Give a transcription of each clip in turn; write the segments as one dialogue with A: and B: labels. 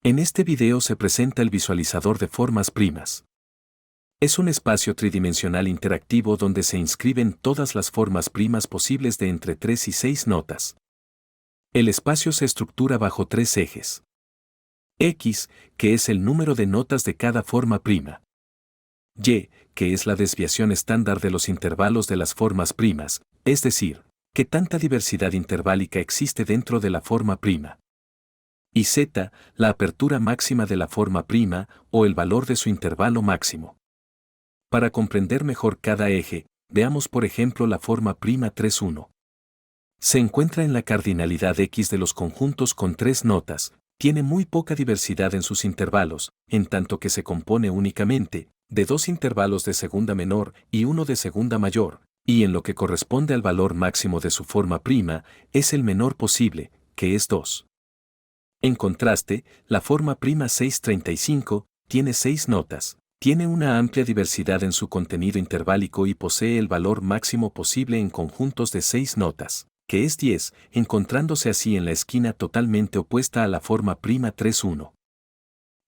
A: En este video se presenta el visualizador de formas primas. Es un espacio tridimensional interactivo donde se inscriben todas las formas primas posibles de entre 3 y 6 notas. El espacio se estructura bajo 3 ejes. X, que es el número de notas de cada forma prima. Y, que es la desviación estándar de los intervalos de las formas primas, es decir, que tanta diversidad interválica existe dentro de la forma prima. Y Z, la apertura máxima de la forma prima o el valor de su intervalo máximo. Para comprender mejor cada eje, veamos por ejemplo la forma prima 3,1. Se encuentra en la cardinalidad X de los conjuntos con 3 notas, tiene muy poca diversidad en sus intervalos, en tanto que se compone únicamente de 2 intervalos de segunda menor y uno de segunda mayor, y en lo que corresponde al valor máximo de su forma prima, es el menor posible, que es 2. En contraste, la forma prima 635 tiene 6 notas, tiene una amplia diversidad en su contenido interválico y posee el valor máximo posible en conjuntos de 6 notas, que es 10, encontrándose así en la esquina totalmente opuesta a la forma prima 3,1.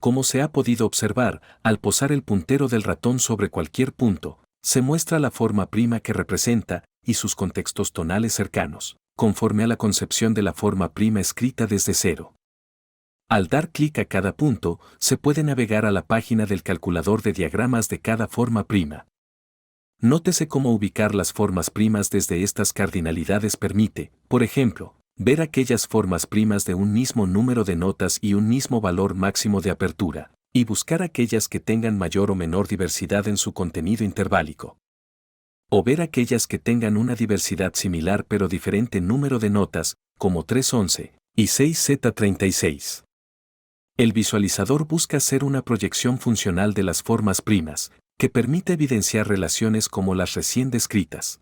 A: Como se ha podido observar, al posar el puntero del ratón sobre cualquier punto, se muestra la forma prima que representa y sus contextos tonales cercanos, conforme a la concepción de la forma prima escrita desde cero. Al dar clic a cada punto, se puede navegar a la página del calculador de diagramas de cada forma prima. Nótese cómo ubicar las formas primas desde estas cardinalidades permite, por ejemplo, ver aquellas formas primas de un mismo número de notas y un mismo valor máximo de apertura, y buscar aquellas que tengan mayor o menor diversidad en su contenido interválico. O ver aquellas que tengan una diversidad similar pero diferente número de notas, como 311 y 6Z36. El visualizador busca ser una proyección funcional de las formas primas, que permite evidenciar relaciones como las recién descritas.